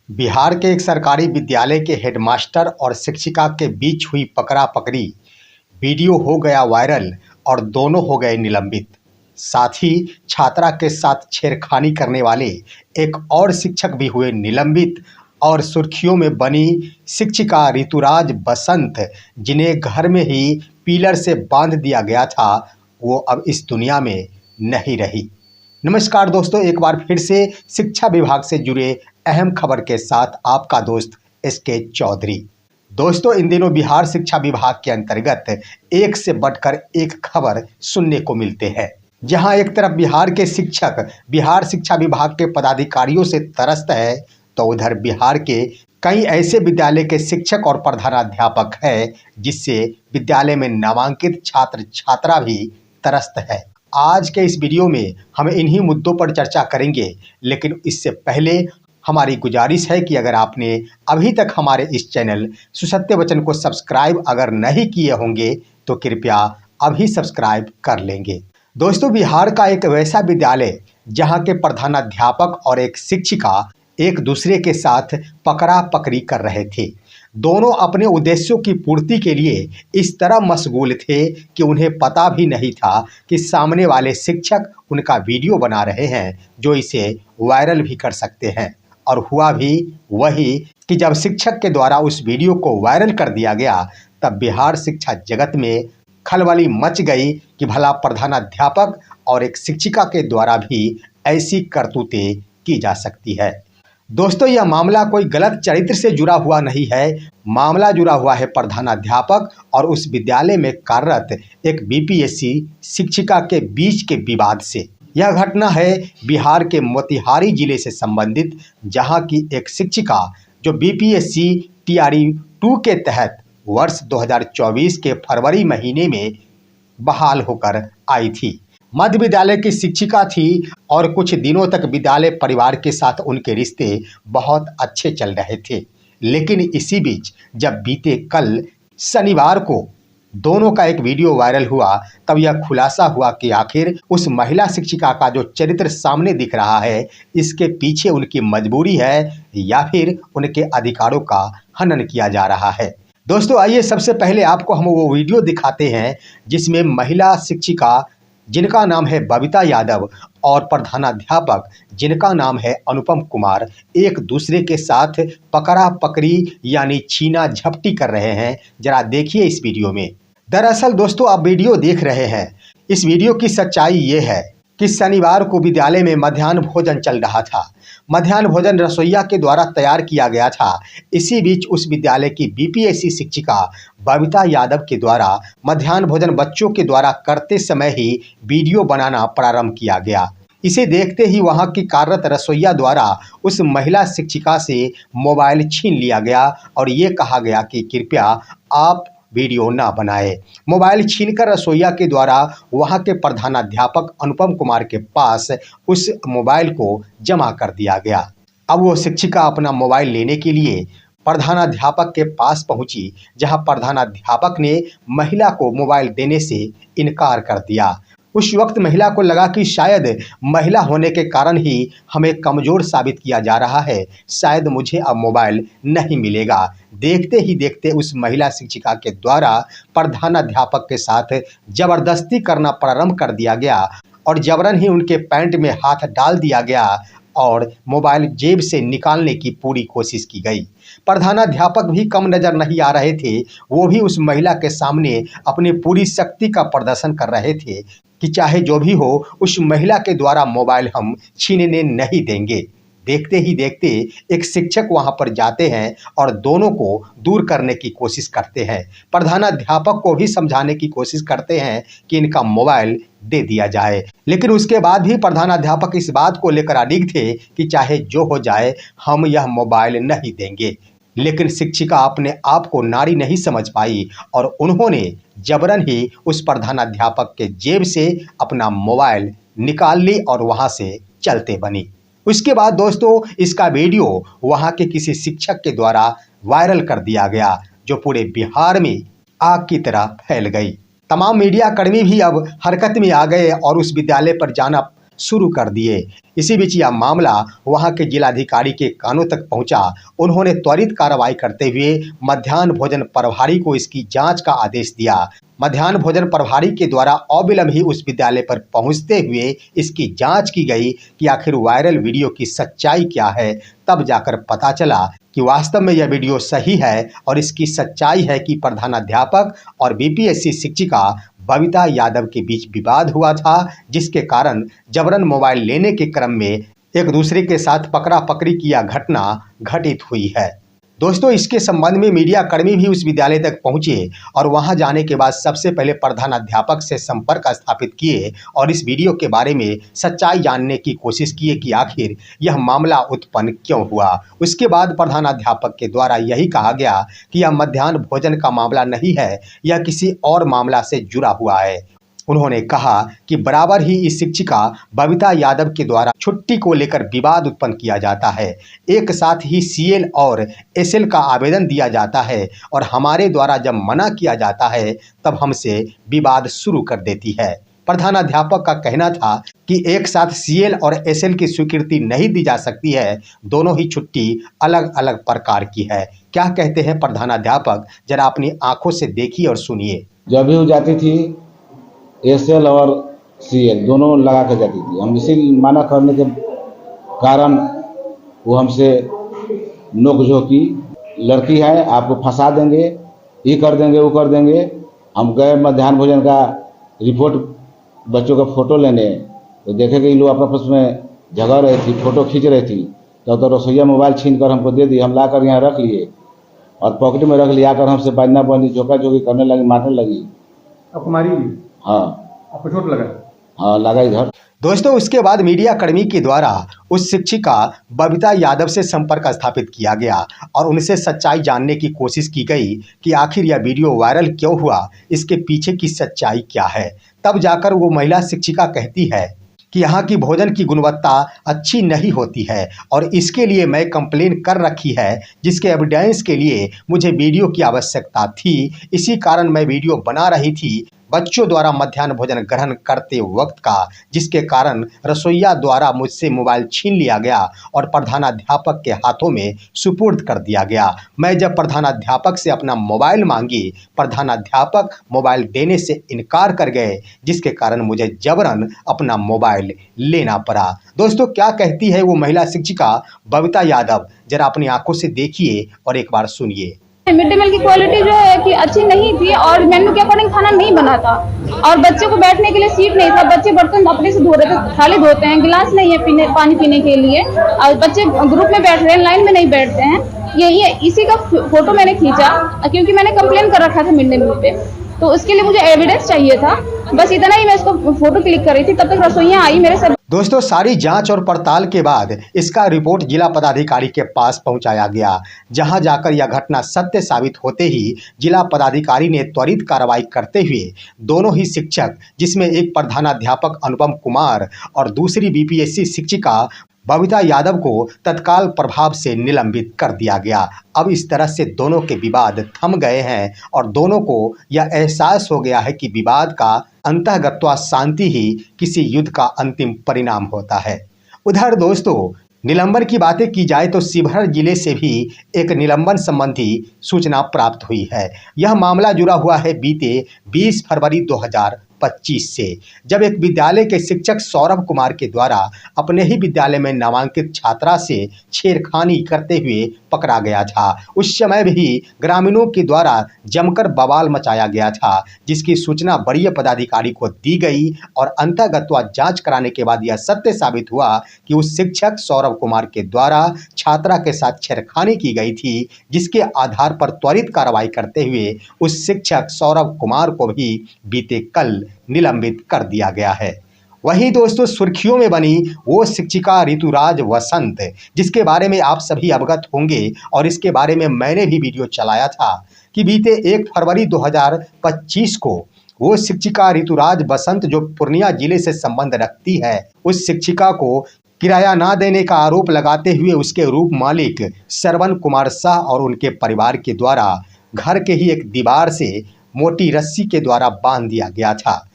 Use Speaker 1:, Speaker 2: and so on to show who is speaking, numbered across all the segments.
Speaker 1: बिहार के एक सरकारी विद्यालय के हेडमास्टर और शिक्षिका के बीच हुई पकड़ा पकड़ी वीडियो हो गया वायरल और दोनों हो गए निलंबित। साथ ही छात्रा के साथ छेड़खानी करने वाले एक और शिक्षक भी हुए निलंबित और सुर्खियों में बनी शिक्षिका ऋतुराज बसंत, जिन्हें घर में ही पिलर से बांध दिया गया था, वो अब इस दुनिया में नहीं रही। नमस्कार दोस्तों, एक बार फिर से शिक्षा विभाग से जुड़े अहम खबर के साथ आपका दोस्त एसके चौधरी। दोस्तों, इन दिनों बिहार शिक्षा विभाग के अंतर्गत एक से बढ़कर एक खबर सुनने को मिलते हैं। जहां एक तरफ बिहार के शिक्षक बिहार शिक्षा विभाग के पदाधिकारियों से त्रस्त है, तो उधर बिहार के कई ऐसे विद्यालय के शिक्षक और प्रधानाध्यापक हैं जिससे विद्यालय में नामांकित छात्र छात्रा भी त्रस्त है। आज के इस वीडियो में हम इन्हीं मुद्दों पर चर्चा करेंगे, लेकिन इससे पहले हमारी गुजारिश है कि अगर आपने अभी तक हमारे इस चैनल सुसत्य वचन को सब्सक्राइब अगर नहीं किए होंगे तो कृपया अभी सब्सक्राइब कर लेंगे। दोस्तों, बिहार का एक वैसा विद्यालय जहां के प्रधानाध्यापक और एक शिक्षिका एक दूसरे के साथ पकड़ा पकड़ी कर रहे थे। दोनों अपने उद्देश्यों की पूर्ति के लिए इस तरह मशगूल थे कि उन्हें पता भी नहीं था कि सामने वाले शिक्षक उनका वीडियो बना रहे हैं जो इसे वायरल भी कर सकते हैं। और हुआ भी वही कि जब शिक्षक के द्वारा उस वीडियो को वायरल कर दिया गया, तब बिहार शिक्षा जगत में खलबली मच गई कि भला प्रधानाध्यापक और एक शिक्षिका के द्वारा भी ऐसी करतूतें की जा सकती है। दोस्तों, यह मामला कोई गलत चरित्र से जुड़ा हुआ नहीं है। मामला जुड़ा हुआ है प्रधानाध्यापक और उस विद्यालय में कार्यरत एक बीपीएससी शिक्षिका के बीच के विवाद से। यह घटना है बिहार के मोतिहारी जिले से संबंधित, जहां की एक शिक्षिका जो बीपीएससी टीआरई 2 के तहत वर्ष 2024 के फरवरी महीने में बहाल होकर आई थी। मध्य विद्यालय की शिक्षिका थी और कुछ दिनों तक विद्यालय परिवार के साथ उनके रिश्ते बहुत अच्छे चल रहे थे। लेकिन इसी बीच जब बीते कल शनिवार को दोनों का एक वीडियो वायरल हुआ, तब यह खुलासा हुआ कि आखिर उस महिला शिक्षिका का जो चरित्र सामने दिख रहा है, इसके पीछे उनकी मजबूरी है या फिर उनके अधिकारों का हनन किया जा रहा है। दोस्तों, आइए सबसे पहले आपको हम वो वीडियो दिखाते हैं जिसमें महिला शिक्षिका जिनका नाम है बबीता यादव और प्रधानाध्यापक जिनका नाम है अनुपम कुमार एक दूसरे के साथ पकड़ा पकड़ी यानी छीना झपटी कर रहे हैं। जरा देखिए इस वीडियो में। दरअसल दोस्तों, आप वीडियो देख रहे हैं, इस वीडियो की सच्चाई ये है कि शनिवार को विद्यालय में मध्याह्न भोजन चल रहा था। मध्याह्न भोजन रसोइया के द्वारा तैयार किया गया था। इसी बीच उस विद्यालय की बीपीएससी शिक्षिका बबीता यादव के द्वारा मध्याह्न भोजन बच्चों के द्वारा करते समय ही वीडियो बनाना प्रारंभ किया गया। इसे देखते ही वहां की कार्यरत रसोइया द्वारा उस महिला शिक्षिका से मोबाइल छीन लिया गया और ये कहा गया कि कृपया आप वीडियो ना बनाए। मोबाइल छीनकर रसोइया के द्वारा वहां के प्रधानाध्यापक अनुपम कुमार के पास उस मोबाइल को जमा कर दिया गया। अब वो शिक्षिका अपना मोबाइल लेने के लिए प्रधानाध्यापक के पास पहुंची, जहां प्रधानाध्यापक ने महिला को मोबाइल देने से इनकार कर दिया। उस वक्त महिला को लगा कि शायद महिला होने के कारण ही हमें कमज़ोर साबित किया जा रहा है, शायद मुझे अब मोबाइल नहीं मिलेगा। देखते ही देखते उस महिला शिक्षिका के द्वारा प्रधानाध्यापक के साथ जबरदस्ती करना प्रारंभ कर दिया गया और जबरन ही उनके पैंट में हाथ डाल दिया गया और मोबाइल जेब से निकालने की पूरी कोशिश की गई। प्रधानाध्यापक भी कम नज़र नहीं आ रहे थे। वो भी उस महिला के सामने अपनी पूरी शक्ति का प्रदर्शन कर रहे थे कि चाहे जो भी हो, उस महिला के द्वारा मोबाइल हम छीनने नहीं देंगे। देखते ही देखते एक शिक्षक वहां पर जाते हैं और दोनों को दूर करने की कोशिश करते हैं। प्रधानाध्यापक को भी समझाने की कोशिश करते हैं कि इनका मोबाइल दे दिया जाए, लेकिन उसके बाद भी प्रधानाध्यापक इस बात को लेकर अडिग थे कि चाहे जो हो जाए, हम यह मोबाइल नहीं देंगे। लेकिन शिक्षिका अपने आप को नारी नहीं समझ पाई और उन्होंने जबरन ही उस प्रधानाध्यापक के जेब से अपना मोबाइल निकाल ली और वहां से चलते बनी। उसके बाद दोस्तों, इसका वीडियो वहां के किसी शिक्षक के द्वारा वायरल कर दिया गया, जो पूरे बिहार में आग की तरह फैल गई। तमाम मीडिया कर्मी भी अब हरकत में आ गए और उस विद्यालय पर जाना शुरू कर दिए। इसी बीच यह मामला वहां के जिलाधिकारी के कानों तक पहुंचा। उन्होंने त्वरित कार्रवाई करते हुए मध्याह्न भोजन प्रभारी को इसकी जांच का आदेश दिया। मध्याह्न भोजन प्रभारी के द्वारा अविलंब ही उस विद्यालय पर पहुंचते हुए इसकी जांच की गई कि आखिर वायरल वीडियो की सच्चाई क्या है। तब जाकर पता चला कि वास्तव में यह वीडियो सही है और इसकी सच्चाई है कि प्रधानाध्यापक और बीपीएससी शिक्षिका बबीता यादव के बीच विवाद हुआ था, जिसके कारण जबरन मोबाइल लेने के क्रम में एक दूसरे के साथ पकड़ा पकड़ी की यह घटना घटित हुई है। दोस्तों, इसके संबंध में मीडिया कर्मी भी उस विद्यालय तक पहुंचे और वहां जाने के बाद सबसे पहले प्रधानाध्यापक से संपर्क स्थापित किए और इस वीडियो के बारे में सच्चाई जानने की कोशिश किए कि आखिर यह मामला उत्पन्न क्यों हुआ। उसके बाद प्रधानाध्यापक के द्वारा यही कहा गया कि यह मध्याह्न भोजन का मामला नहीं है, यह किसी और मामला से जुड़ा हुआ है। उन्होंने कहा कि बराबर ही इस शिक्षिका बबीता यादव के द्वारा छुट्टी को लेकर विवाद उत्पन्न किया जाता है। एक साथ ही सीएल और एसएल का आवेदन दिया जाता है और हमारे द्वारा जब मना किया जाता है तब हमसे विवाद शुरू कर देती है। प्रधानाध्यापक का कहना था कि एक साथ सीएल और एसएल की स्वीकृति नहीं दी जा सकती है, दोनों ही छुट्टी अलग अलग प्रकार की है। क्या कहते हैं प्रधानाध्यापक, जरा अपनी आंखों से देखिए और सुनिए।
Speaker 2: जब भी वो जाती थी एसएल और सीएल दोनों लगा कर जाती थी। हम इसी माना करने के कारण वो हमसे नोकझोंकी, लड़की है आपको फंसा देंगे, ये कर देंगे वो कर देंगे। हम गए मध्याह्न भोजन का रिपोर्ट बच्चों का फ़ोटो लेने, तो देखे कि लोग आपस में झगड़ रही थी, फ़ोटो खींच रही थी। तो रसोईया मोबाइल छीन कर हमको दे दी। हम ला कर यहाँ रख लिए और पॉकेट में रख लिया कर हमसे बजना बनी झोंका झोंकी करने लगी, मारने लगी।
Speaker 3: आपको मारी?
Speaker 2: हाँ।
Speaker 3: आपको चोट लगा?
Speaker 2: हाँ, लगा इधर।
Speaker 1: दोस्तों, उसके बाद मीडिया कर्मी के द्वारा उस शिक्षिका बबीता यादव से संपर्क स्थापित किया गया और उनसे सच्चाई जानने की कोशिश की गई कि आखिर यह वीडियो वायरल क्यों हुआ, इसके पीछे की सच्चाई क्या है। तब जाकर वो महिला शिक्षिका कहती है कि यहाँ की भोजन की गुणवत्ता अच्छी नहीं होती है और इसके लिए मैं कंप्लेन कर रखी है, जिसके एविडेंस के लिए मुझे वीडियो की आवश्यकता थी। इसी कारण मैं वीडियो बना रही थी बच्चों द्वारा मध्याह्न भोजन ग्रहण करते वक्त का, जिसके कारण रसोइया द्वारा मुझसे मोबाइल छीन लिया गया और प्रधानाध्यापक के हाथों में सुपुर्द कर दिया गया। मैं जब प्रधानाध्यापक से अपना मोबाइल मांगी, प्रधानाध्यापक मोबाइल देने से इनकार कर गए, जिसके कारण मुझे जबरन अपना मोबाइल लेना पड़ा। दोस्तों, क्या कहती है वो महिला शिक्षिका बबीता यादव, जरा अपनी आंखों से देखिए और एक बार सुनिए।
Speaker 4: मिड डे मील की क्वालिटी जो है कि अच्छी नहीं थी और मेन्यू के अकॉर्डिंग खाना नहीं बना था और बच्चे को बैठने के लिए सीट नहीं था। बच्चे बर्तन अपने से धो रहे थे, थाली धोते हैं, गिलास नहीं है पानी पीने के लिए और बच्चे ग्रुप में बैठ रहे हैं, लाइन में नहीं बैठते हैं। ये इसी का फोटो मैंने खींचा क्योंकि मैंने कंप्लेन कर रखा था मिड डे मील पे, तो उसके लिए मुझे एविडेंस चाहिए था। बस इतना ही मैं इसको फोटो क्लिक कर रही थी, तब तक रसोइयाँ आई मेरे से।
Speaker 1: दोस्तों, सारी जांच और पड़ताल के बाद इसका रिपोर्ट जिला पदाधिकारी के पास पहुंचाया गया, जहां जाकर यह घटना सत्य साबित होते ही जिला पदाधिकारी ने त्वरित कार्रवाई करते हुए दोनों ही शिक्षक, जिसमें एक प्रधानाध्यापक अनुपम कुमार और दूसरी बीपीएससी शिक्षिका बबीता यादव को तत्काल प्रभाव से निलंबित कर दिया गया। अब इस तरह से दोनों के विवाद थम गए हैं और दोनों को यह एहसास हो गया है कि विवाद का अंतःगत्वा शांति ही किसी युद्ध का अंतिम परिणाम होता है। उधर दोस्तों, निलंबन की बातें की जाए तो शिवहर जिले से भी एक निलंबन संबंधी सूचना प्राप्त हुई है। यह मामला जुड़ा हुआ है बीते 20 फरवरी 2025 से, जब एक विद्यालय के शिक्षक सौरभ कुमार के द्वारा अपने ही विद्यालय में नामांकित छात्रा से छेड़खानी करते हुए पकड़ा गया था। उस समय भी ग्रामीणों के द्वारा जमकर बवाल मचाया गया था, जिसकी सूचना वरीय पदाधिकारी को दी गई और अंतःगत्वा जांच कराने के बाद यह सत्य साबित हुआ कि उस शिक्षक सौरभ कुमार के द्वारा छात्रा के साथ छेड़खानी की गई थी, जिसके आधार पर त्वरित कार्रवाई करते हुए उस शिक्षक सौरभ कुमार को भी बीते कल निलंबित कर दिया गया है। वहीं दोस्तों, सुर्खियों में बनी वो शिक्षिका ऋतुराज वसंत, जिसके बारे में आप सभी अवगत होंगे और इसके बारे में मैंने भी वीडियो चलाया था कि बीते 1 फरवरी 2025 को वो शिक्षिका ऋतुराज वसंत, जो पूर्णिया जिले से संबंध रखती है, उस शिक्षिका को किराया ना देने का आरोप लगाते हुए उसके रूप मालिक श्रवण कुमार शाह और उनके परिवार के द्वारा घर के ही एक दीवार से मोटी रस्सी के द्वारा बांध दिया गया था।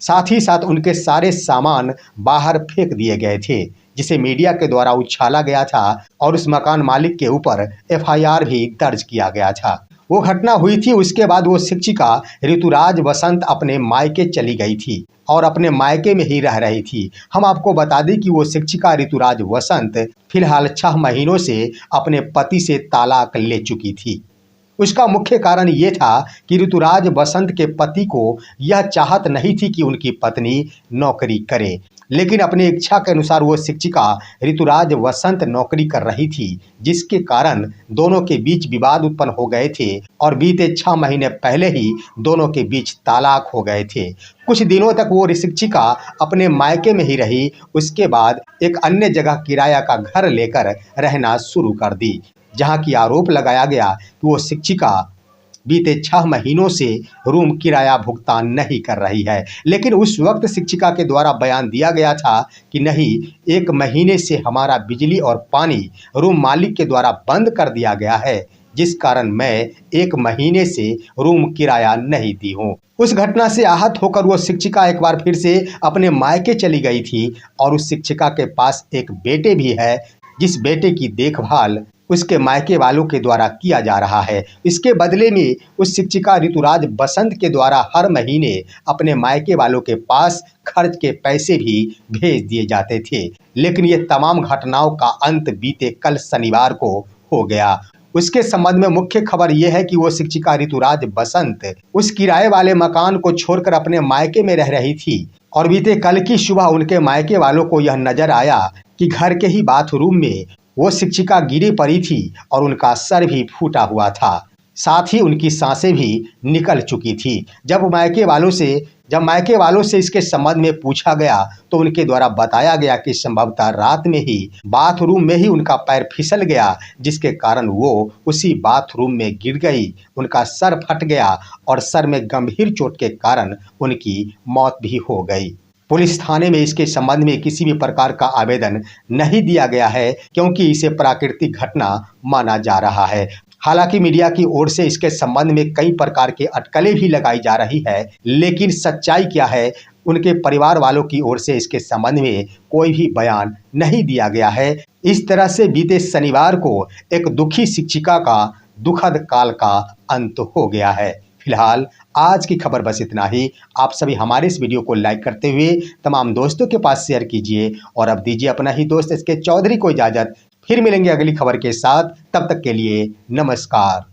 Speaker 1: साथ ही साथ उनके सारे सामान बाहर फेंक दिए गए थे, जिसे मीडिया के द्वारा उछाला गया था और उस मकान मालिक के ऊपर FIR भी दर्ज किया गया था। वो घटना हुई थी, उसके बाद वो शिक्षिका ऋतुराज वसंत अपने मायके चली गई थी और अपने मायके में ही रह रही थी। हम आपको बता दें कि वो शिक्षिका ऋतुराज वसंत फिलहाल 6 महीनों से अपने पति से तलाक ले चुकी थी। उसका मुख्य कारण ये था कि ऋतुराज वसंत के पति को यह चाहत नहीं थी कि उनकी पत्नी नौकरी करे, लेकिन अपनी इच्छा के अनुसार वो शिक्षिका ऋतुराज वसंत नौकरी कर रही थी, जिसके कारण दोनों के बीच विवाद उत्पन्न हो गए थे और बीते 6 महीने पहले ही दोनों के बीच तलाक हो गए थे। कुछ दिनों तक वो शिक्षिका अपने मायके में ही रही, उसके बाद एक अन्य जगह किराया का घर लेकर रहना शुरू कर दी, जहां की आरोप लगाया गया कि वो शिक्षिका बीते 6 महीनों से रूम किराया भुगतान नहीं कर रही है। लेकिन उस वक्त शिक्षिका के द्वारा बयान दिया गया था कि नहीं, 1 महीने से हमारा बिजली और पानी रूम मालिक के द्वारा बंद कर दिया गया है, जिस कारण मैं 1 महीने से रूम किराया नहीं दी हूँ। उस घटना से आहत होकर वो शिक्षिका एक बार फिर से अपने मायके चली गई थी और उस शिक्षिका के पास एक बेटे भी है, जिस बेटे की देखभाल उसके मायके वालों के द्वारा किया जा रहा है। इसके बदले में उस शिक्षिका ऋतुराज वसंत के द्वारा हर महीने अपने मायके वालों के पास खर्च के पैसे भी भेज दिए जाते थे। लेकिन ये तमाम घटनाओं का अंत बीते कल शनिवार को हो गया। उसके संबंध में मुख्य खबर यह है कि वो शिक्षिका ऋतुराज वसंत उस किराए वाले मकान को छोड़कर अपने मायके में रह रही थी और बीते कल की सुबह उनके मायके वालों को यह नजर आया कि घर के ही बाथरूम में वो शिक्षिका गिरी पड़ी थी और उनका सर भी फूटा हुआ था, साथ ही उनकी सांसें भी निकल चुकी थी। जब मायके वालों से इसके संबंध में पूछा गया तो उनके द्वारा बताया गया कि संभवतः रात में ही बाथरूम में ही उनका पैर फिसल गया, जिसके कारण वो उसी बाथरूम में गिर गई, उनका सर फट गया और सर में गंभीर चोट के कारण उनकी मौत भी हो गई। पुलिस थाने में इसके संबंध में किसी भी प्रकार का आवेदन नहीं दिया गया है, क्योंकि इसे प्राकृतिक घटना माना जा रहा है। हालांकि मीडिया की ओर से इसके संबंध में कई प्रकार के अटकलें भी लगाई जा रही है, लेकिन सच्चाई क्या है, उनके परिवार वालों की ओर से इसके संबंध में कोई भी बयान नहीं दिया गया है। इस तरह से बीते शनिवार को एक दुखी शिक्षिका का दुखद काल का अंत हो गया है। फिलहाल आज की खबर बस इतना ही। आप सभी हमारे इस वीडियो को लाइक करते हुए तमाम दोस्तों के पास शेयर कीजिए और अब दीजिए अपना ही दोस्त SK चौधरी को इजाजत। फिर मिलेंगे अगली खबर के साथ, तब तक के लिए नमस्कार।